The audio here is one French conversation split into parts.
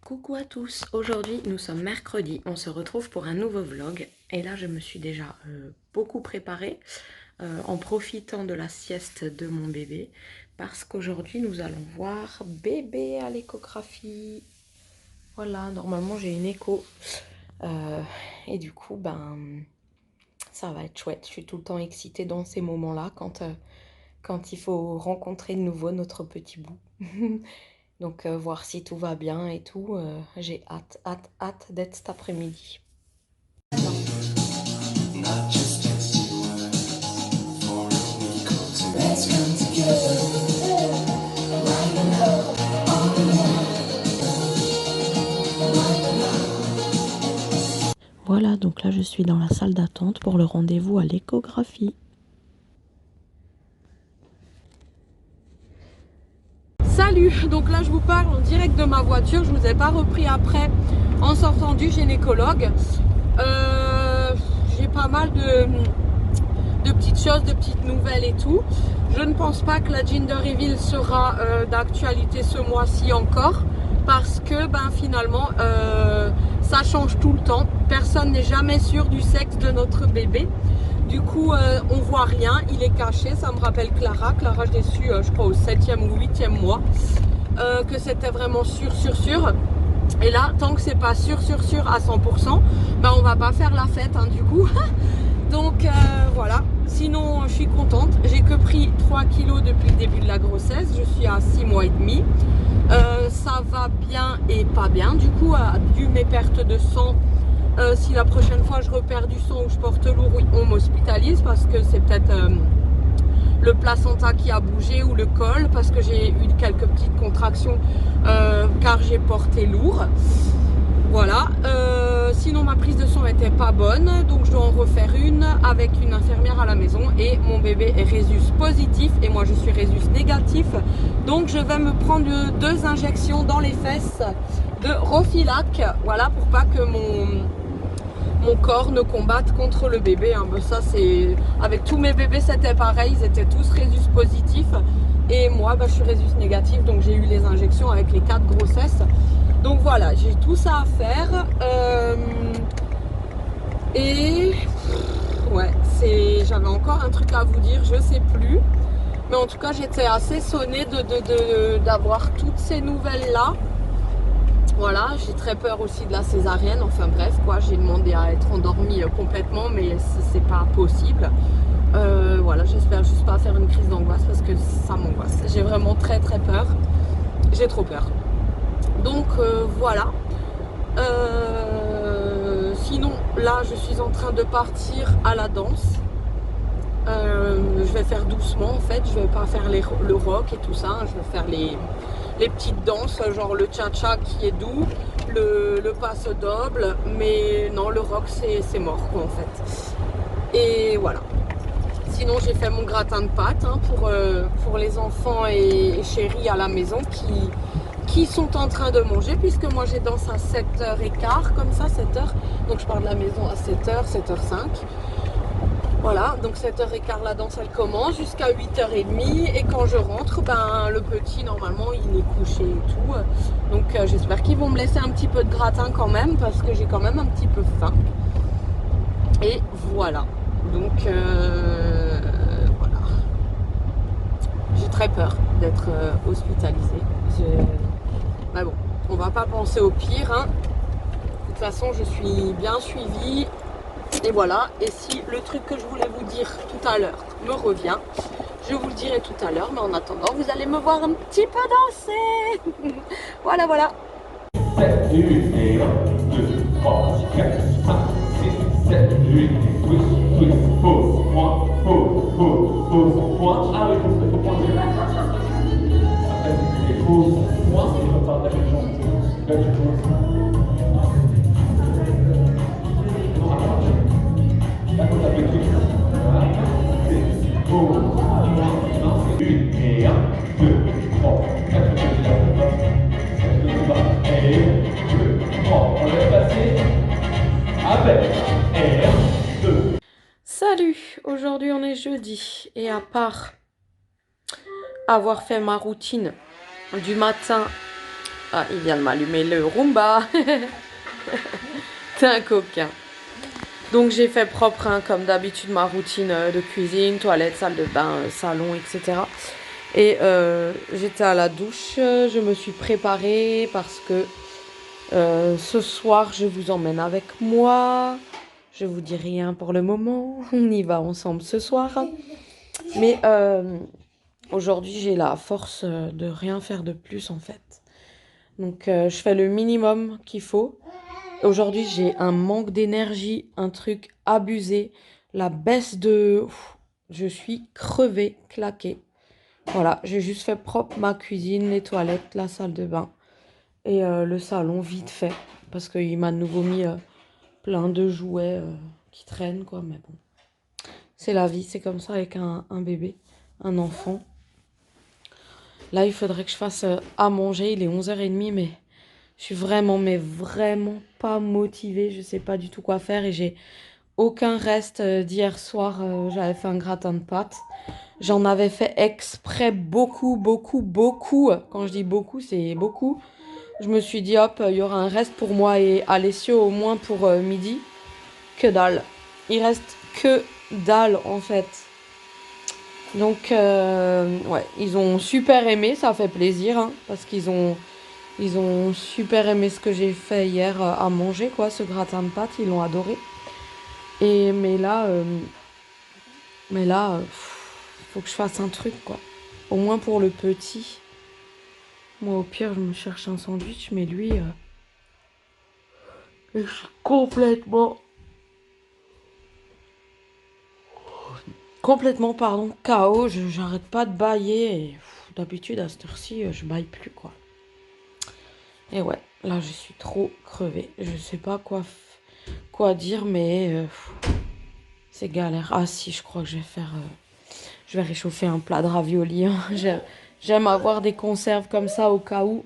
Coucou à tous, aujourd'hui nous sommes mercredi, on se retrouve pour un nouveau vlog et là je me suis déjà beaucoup préparée en profitant de la sieste de mon bébé parce qu'aujourd'hui nous allons voir bébé à l'échographie. Voilà, normalement j'ai une écho et du coup ça va être chouette, je suis tout le temps excitée dans ces moments-là quand il faut rencontrer de nouveau notre petit bout. Donc voir si tout va bien et tout, j'ai hâte d'être cet après-midi. Voilà, donc là je suis dans la salle d'attente pour le rendez-vous à l'échographie. Salut, donc là je vous parle en direct de ma voiture, je ne vous ai pas repris après en sortant du gynécologue. J'ai pas mal de petites choses, de petites nouvelles et tout. Je ne pense pas que la gender reveal sera d'actualité ce mois-ci encore parce que finalement ça change tout le temps. Personne n'est jamais sûr du sexe de notre bébé. Du coup, on voit rien, il est caché. Ça me rappelle Clara. Clara, je l'ai su, je crois, au 7e ou 8e mois, que c'était vraiment sûr. Et là, tant que c'est pas sûr à 100%, on va pas faire la fête, hein, du coup. Donc, voilà. Sinon, je suis contente. J'ai que pris 3 kilos depuis le début de la grossesse. Je suis à 6 mois et demi. Ça va bien et pas bien. Du coup, dû mes pertes de sang, si la prochaine fois je repère du sang ou je porte lourd, oui, on m'hospitalise parce que c'est peut-être le placenta qui a bougé ou le col, parce que j'ai eu quelques petites contractions car j'ai porté lourd. Voilà. Sinon ma prise de sang n'était pas bonne, donc je dois en refaire une avec une infirmière à la maison et mon bébé est Rhésus positif et moi je suis Rhésus négatif, donc je vais me prendre 2 injections dans les fesses de Rofilac, voilà, pour pas que mon corps ne combatte contre le bébé, hein. Ça, c'est avec tous mes bébés, c'était pareil, ils étaient tous Rhésus positifs et moi je suis Rhésus négatif, donc j'ai eu les injections avec les 4 grossesses. Donc voilà, j'ai tout ça à faire et ouais, j'avais encore un truc à vous dire, je sais plus, mais en tout cas j'étais assez sonnée d'avoir toutes ces nouvelles là. Voilà, j'ai très peur aussi de la césarienne, enfin bref quoi, j'ai demandé à être endormie complètement, mais c'est pas possible. Voilà, j'espère juste pas faire une crise d'angoisse parce que ça m'angoisse. J'ai vraiment très peur, j'ai trop peur. Donc voilà. Sinon, là je suis en train de partir à la danse. Je vais faire doucement en fait, je vais pas faire le rock et tout ça, hein. Je vais faire les petites danses, genre le cha-cha qui est doux, le passo doble, mais non, le rock c'est mort quoi en fait. Et voilà. Sinon j'ai fait mon gratin de pâtes, hein, pour les enfants et chéris à la maison qui sont en train de manger, puisque moi j'ai danse à 7h15, comme ça, 7h. Donc je pars de la maison à 7h, 7h05. Voilà, donc 7h15 la danse elle commence jusqu'à 8h30 et quand je rentre, le petit normalement il est couché et tout. Donc j'espère qu'ils vont me laisser un petit peu de gratin quand même parce que j'ai quand même un petit peu faim. Et voilà, donc voilà. J'ai très peur d'être hospitalisée. Mais bon, on va pas penser au pire, hein. De toute façon je suis bien suivie. Et voilà, et si le truc que je voulais vous dire tout à l'heure me revient, je vous le dirai tout à l'heure, mais en attendant, vous allez me voir un petit peu danser. Voilà, voilà. 7, 8, et 1, 2, 3, 4, 5, 6, 7, 8, twist, pause, point, point. Ah oui, il faut pointer. Après, les pauses, point, et je repars avec les jambes. Là, tu poses. Et 1, 2, 3, 4, et 2, 3. On laisse passer avec et 1, 2. Salut, aujourd'hui on est jeudi et à part avoir fait ma routine du matin Ah, il vient de m'allumer le Roomba. T'es un coquin. Donc j'ai fait propre, hein, comme d'habitude, ma routine de cuisine, toilette, salle de bain, salon, etc. Et j'étais à la douche, je me suis préparée parce que ce soir, je vous emmène avec moi. Je vous dis rien pour le moment, on y va ensemble ce soir. Mais aujourd'hui, j'ai la force de rien faire de plus en fait. Donc je fais le minimum qu'il faut. Aujourd'hui, j'ai un manque d'énergie, un truc abusé, la baisse de... Je suis crevée, claquée. Voilà, j'ai juste fait propre ma cuisine, les toilettes, la salle de bain et le salon vite fait. Parce qu'il m'a de nouveau mis plein de jouets qui traînent, quoi. Mais bon, c'est la vie, c'est comme ça avec un bébé, un enfant. Là, il faudrait que je fasse à manger. Il est 11h30, mais je suis vraiment, mais vraiment pas motivée. Je sais pas du tout quoi faire et j'ai aucun reste d'hier soir. J'avais fait un gratin de pâtes. J'en avais fait exprès beaucoup, beaucoup, beaucoup. Quand je dis beaucoup, c'est beaucoup. Je me suis dit, hop, il y aura un reste pour moi et Alessio au moins pour midi. Que dalle. Il reste que dalle en fait. Donc, ouais, ils ont super aimé, ça fait plaisir, hein, parce ils ont super aimé ce que j'ai fait hier à manger, quoi, ce gratin de pâtes, ils l'ont adoré. Et, mais là, faut que je fasse un truc, quoi. Au moins pour le petit. Moi, au pire, je me cherche un sandwich, mais lui, je suis complètement, pardon, KO. J'arrête pas de bailler. Et, d'habitude, à cette heure-ci, je baille plus, quoi. Et ouais, là, je suis trop crevée. Je sais pas quoi dire, mais c'est galère. Ah si, je crois que je vais faire... je vais réchauffer un plat de ravioli, hein. J'aime avoir des conserves comme ça au cas où.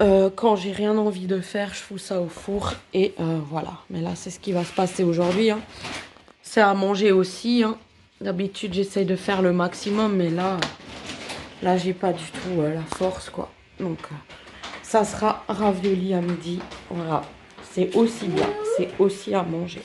Quand j'ai rien envie de faire, je fous ça au four. Et voilà. Mais là, c'est ce qui va se passer aujourd'hui, hein. C'est à manger aussi, hein. D'habitude, j'essaye de faire le maximum, mais là, j'ai pas du tout la force, quoi. Donc, ça sera ravioli à midi. Voilà. C'est aussi bien. C'est aussi à manger.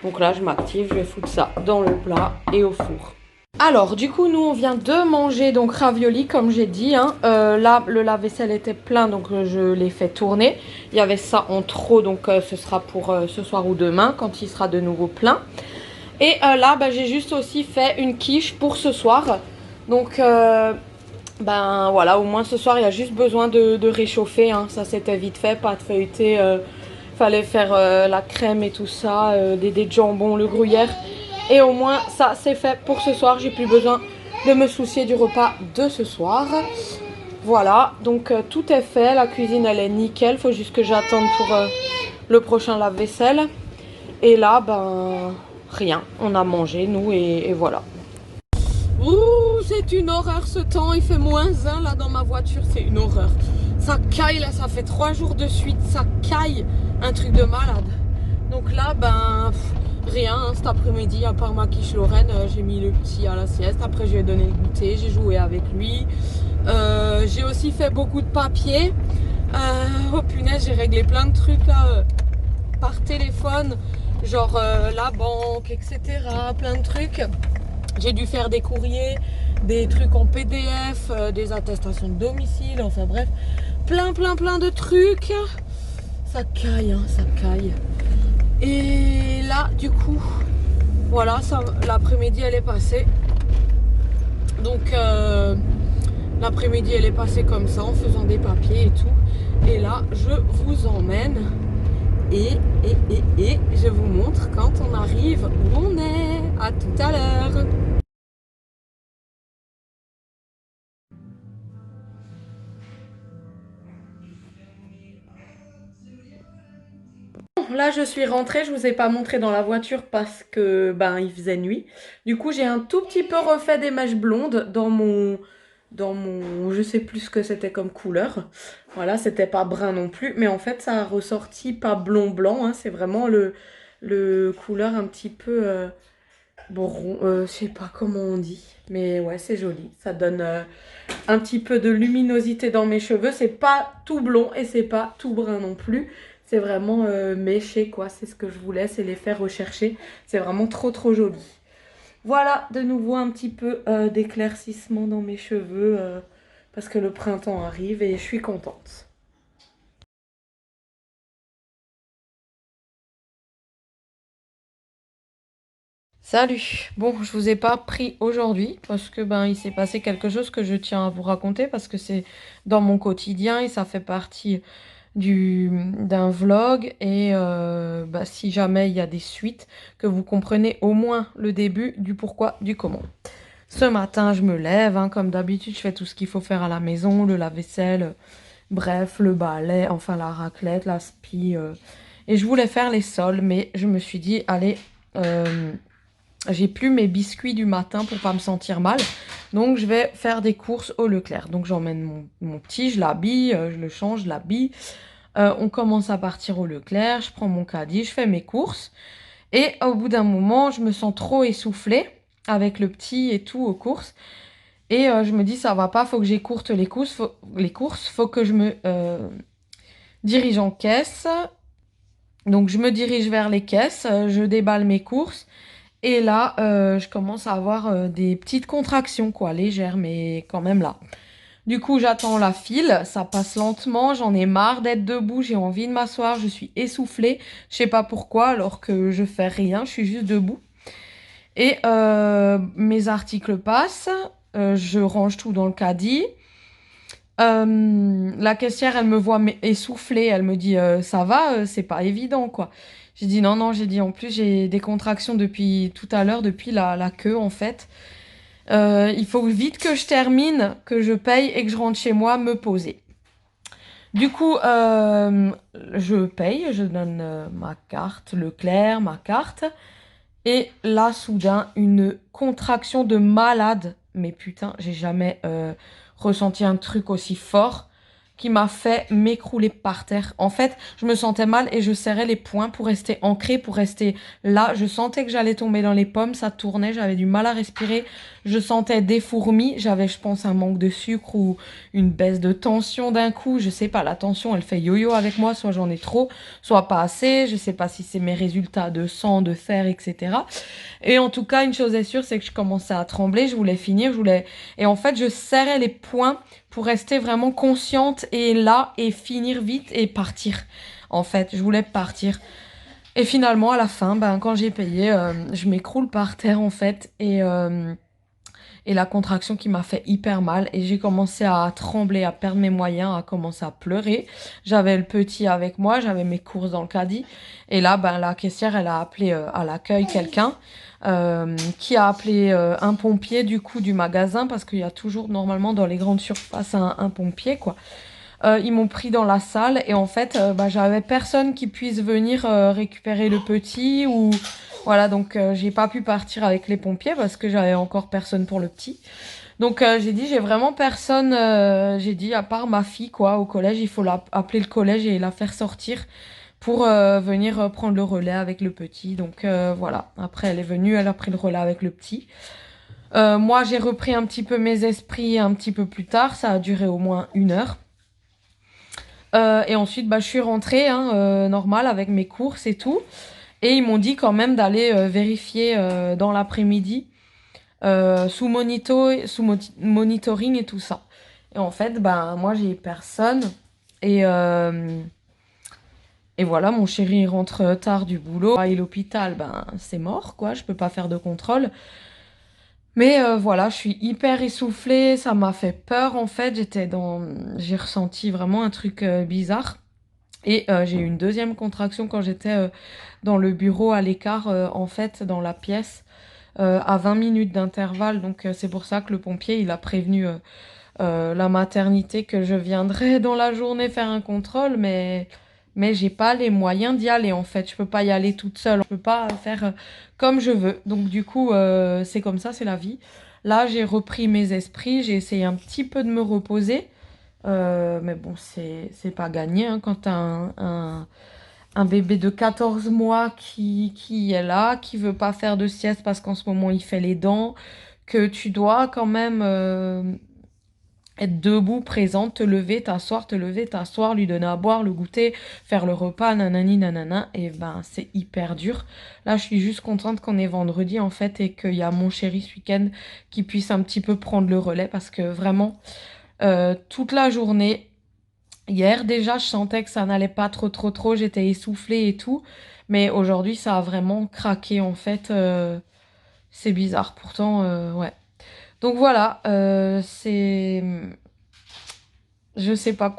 Donc là, je m'active. Je vais foutre ça dans le plat et au four. Alors, du coup, nous, on vient de manger donc ravioli, comme j'ai dit, hein. Là, le lave-vaisselle était plein, donc je l'ai fait tourner. Il y avait ça en trop, donc ce sera pour ce soir ou demain, quand il sera de nouveau plein. Et là, bah, j'ai juste aussi fait une quiche pour ce soir. Donc, ben voilà, au moins ce soir, il y a juste besoin de réchauffer, hein. Ça, c'était vite fait, pas de feuilleter. Fallait faire la crème et tout ça, des dés de jambon, le gruyère. Et au moins, ça, c'est fait pour ce soir. J'ai plus besoin de me soucier du repas de ce soir. Voilà, donc tout est fait. La cuisine, elle est nickel. Faut juste que j'attende pour le prochain lave-vaisselle. Et là, ben, rien. On a mangé, nous, et voilà. Ouh, c'est une horreur ce temps. Il fait -1 là dans ma voiture. C'est une horreur. Ça caille, là. Ça fait 3 jours de suite. Ça caille. Un truc de malade. Donc là, ben... rien, hein, cet après-midi, à part ma quiche Lorraine, j'ai mis le petit à la sieste. Après, je lui ai donné le goûter, j'ai joué avec lui. J'ai aussi fait beaucoup de papier. Oh punaise, j'ai réglé plein de trucs là par téléphone, genre la banque, etc. Plein de trucs. J'ai dû faire des courriers, des trucs en PDF, des attestations de domicile, enfin bref, plein de trucs. Ça caille, hein, ça caille. Et là, du coup, voilà, l'après-midi, elle est passée. Donc, l'après-midi, elle est passée comme ça, en faisant des papiers et tout. Et là, je vous emmène et je vous montre quand on arrive où on est. À tout à l'heure. Là, je suis rentrée, je vous ai pas montré dans la voiture parce que ben il faisait nuit. Du coup, j'ai un tout petit peu refait des mèches blondes dans mon je sais plus ce que c'était comme couleur. Voilà, c'était pas brun non plus, mais en fait, ça a ressorti pas blond blanc, hein, c'est vraiment le couleur un petit peu Bon, je sais pas comment on dit, mais ouais, c'est joli. Ça donne un petit peu de luminosité dans mes cheveux. C'est pas tout blond et c'est pas tout brun non plus. C'est vraiment méché, quoi. C'est ce que je voulais, c'est les faire rechercher. C'est vraiment trop, trop joli. Voilà, de nouveau un petit peu d'éclaircissement dans mes cheveux parce que le printemps arrive et je suis contente. Salut! Bon, je vous ai pas pris aujourd'hui parce que ben il s'est passé quelque chose que je tiens à vous raconter parce que c'est dans mon quotidien et ça fait partie d'un vlog et bah, si jamais il y a des suites, que vous comprenez au moins le début du pourquoi, du comment. Ce matin, je me lève, hein, comme d'habitude, je fais tout ce qu'il faut faire à la maison, le lave-vaisselle, bref, le balai, enfin la raclette, la spie. Et je voulais faire les sols, mais je me suis dit, allez, j'ai plus mes biscuits du matin pour pas me sentir mal. Donc je vais faire des courses au Leclerc. Donc j'emmène mon petit, je l'habille, je le change, je l'habille. On commence à partir au Leclerc, je prends mon caddie, je fais mes courses. Et au bout d'un moment, je me sens trop essoufflée avec le petit et tout aux courses. Et je me dis, ça va pas, faut que j'écourte les courses, faut que je me dirige en caisse. Donc je me dirige vers les caisses, je déballe mes courses. Et là, je commence à avoir des petites contractions, quoi, légères, mais quand même là. Du coup, j'attends la file, ça passe lentement, j'en ai marre d'être debout, j'ai envie de m'asseoir, je suis essoufflée, je sais pas pourquoi, alors que je fais rien, je suis juste debout. Et mes articles passent, je range tout dans le caddie. La caissière, elle me voit essoufflée, elle me dit ça va, c'est pas évident quoi. J'ai dit non, non, j'ai dit en plus j'ai des contractions depuis tout à l'heure, depuis la queue en fait. Il faut vite que je termine, que je paye et que je rentre chez moi me poser. Du coup, je paye, je donne ma carte Leclerc, ma carte. Et là, soudain, une contraction de malade. Mais putain, j'ai jamais ressenti un truc aussi fort qui m'a fait m'écrouler par terre. En fait, je me sentais mal et je serrais les poings pour rester ancrée, pour rester là. Je sentais que j'allais tomber dans les pommes, ça tournait, j'avais du mal à respirer. Je sentais des fourmis, j'avais, je pense, un manque de sucre ou une baisse de tension d'un coup. Je sais pas, la tension, elle fait yo-yo avec moi, soit j'en ai trop, soit pas assez. Je sais pas si c'est mes résultats de sang, de fer, etc. Et en tout cas, une chose est sûre, c'est que je commençais à trembler, je voulais finir, je voulais... Et en fait, je serrais les poings pour rester vraiment consciente et là, et finir vite et partir. En fait, je voulais partir. Et finalement, à la fin, ben, quand j'ai payé, je m'écroule par terre, en fait, et la contraction qui m'a fait hyper mal. Et j'ai commencé à trembler, à perdre mes moyens, à commencer à pleurer. J'avais le petit avec moi, j'avais mes courses dans le caddie. Et là, ben, la caissière, elle a appelé à l'accueil quelqu'un qui a appelé un pompier du coup du magasin parce qu'il y a toujours normalement dans les grandes surfaces un pompier quoi. Ils m'ont pris dans la salle et en fait bah, j'avais personne qui puisse venir récupérer le petit ou voilà donc j'ai pas pu partir avec les pompiers parce que j'avais encore personne pour le petit. Donc j'ai dit j'ai vraiment personne, j'ai dit à part ma fille quoi au collège, il faut appeler le collège et la faire sortir pour venir prendre le relais avec le petit. Donc voilà, après elle est venue, elle a pris le relais avec le petit. Moi j'ai repris un petit peu mes esprits un petit peu plus tard, ça a duré au moins 1 heure. Et ensuite bah, je suis rentrée hein, normal avec mes courses et tout. Et ils m'ont dit quand même d'aller vérifier dans l'après-midi sous monitoring et tout ça. Et en fait, ben moi j'ai personne. Et, et voilà, mon chéri rentre tard du boulot. Et l'hôpital, ben c'est mort quoi, je peux pas faire de contrôle. Mais voilà, je suis hyper essoufflée, ça m'a fait peur en fait. J'ai ressenti vraiment un truc bizarre. Et j'ai eu une deuxième contraction quand j'étais dans le bureau à l'écart, en fait, dans la pièce, à 20 minutes d'intervalle. Donc c'est pour ça que le pompier, il a prévenu la maternité que je viendrais dans la journée faire un contrôle, mais j'ai pas les moyens d'y aller en fait. Je peux pas y aller toute seule, je peux pas faire comme je veux. Donc du coup, c'est comme ça, c'est la vie. Là, j'ai repris mes esprits, j'ai essayé un petit peu de me reposer. Mais bon, c'est pas gagné hein, quand t'as un bébé de 14 mois qui est là, qui veut pas faire de sieste parce qu'en ce moment il fait les dents, que tu dois quand même être debout, présente, te lever, t'asseoir, lui donner à boire, le goûter, faire le repas, nanani nanana, et ben c'est hyper dur. Là, je suis juste contente qu'on est vendredi en fait et qu'il y a mon chéri ce week-end qui puisse un petit peu prendre le relais parce que vraiment, toute la journée, hier déjà, je sentais que ça n'allait pas trop, j'étais essoufflée et tout, mais aujourd'hui, ça a vraiment craqué en fait. C'est bizarre, pourtant, ouais. Donc voilà, je sais pas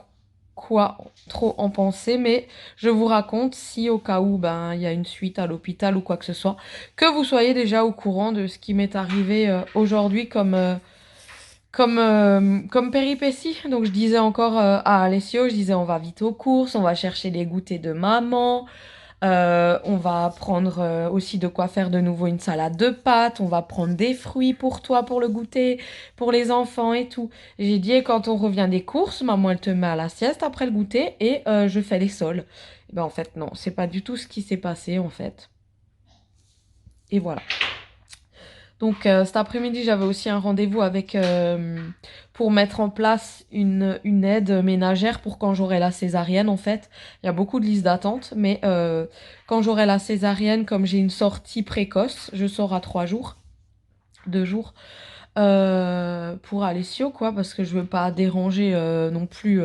quoi trop en penser, mais je vous raconte si au cas où ben il y a une suite à l'hôpital ou quoi que ce soit, que vous soyez déjà au courant de ce qui m'est arrivé aujourd'hui comme péripétie. Donc je disais encore à Alessio, je disais on va vite aux courses, on va chercher les goûters de maman. On va prendre aussi de quoi faire de nouveau une salade de pâtes. On va prendre des fruits pour toi, pour le goûter, pour les enfants et tout. J'ai dit, et quand on revient des courses, maman, elle te met à la sieste après le goûter et je fais les sols. Et ben, en fait, non, c'est pas du tout ce qui s'est passé, en fait. Et voilà. Donc cet après-midi, j'avais aussi un rendez-vous avec pour mettre en place une aide ménagère pour quand j'aurai la césarienne en fait. Il y a beaucoup de listes d'attente, mais quand j'aurai la césarienne, comme j'ai une sortie précoce, je sors à 3 jours, 2 jours pour Alessio quoi, parce que je veux pas déranger non plus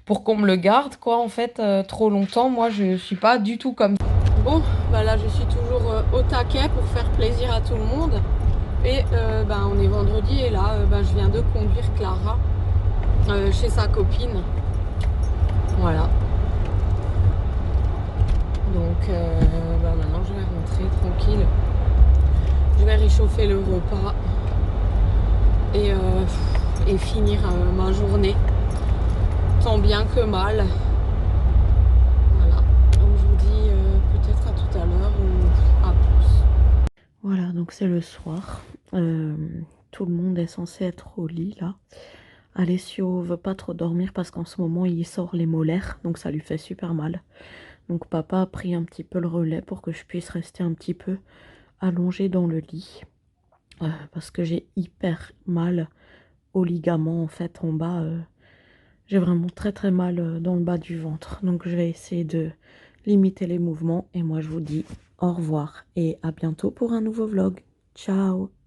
pour qu'on me le garde quoi en fait trop longtemps. Moi je suis pas du tout comme ça. Bon, bah là je suis toujours au taquet pour faire plaisir à tout le monde. Et ben, on est vendredi et là ben, je viens de conduire Clara chez sa copine. Voilà. Donc ben, maintenant je vais rentrer tranquille. Je vais réchauffer le repas et finir ma journée. Tant bien que mal. Voilà. Donc je vous dis peut-être à tout à l'heure ou à plus. Voilà, donc c'est le soir. Tout le monde est censé être au lit là. Alessio veut pas trop dormir parce qu'en ce moment il sort les molaires, donc ça lui fait super mal. Donc papa a pris un petit peu le relais pour que je puisse rester un petit peu allongée dans le lit. Parce que j'ai hyper mal aux ligaments en fait en bas. J'ai vraiment très mal dans le bas du ventre. Donc je vais essayer de limiter les mouvements. Et moi je vous dis au revoir et à bientôt pour un nouveau vlog. Ciao!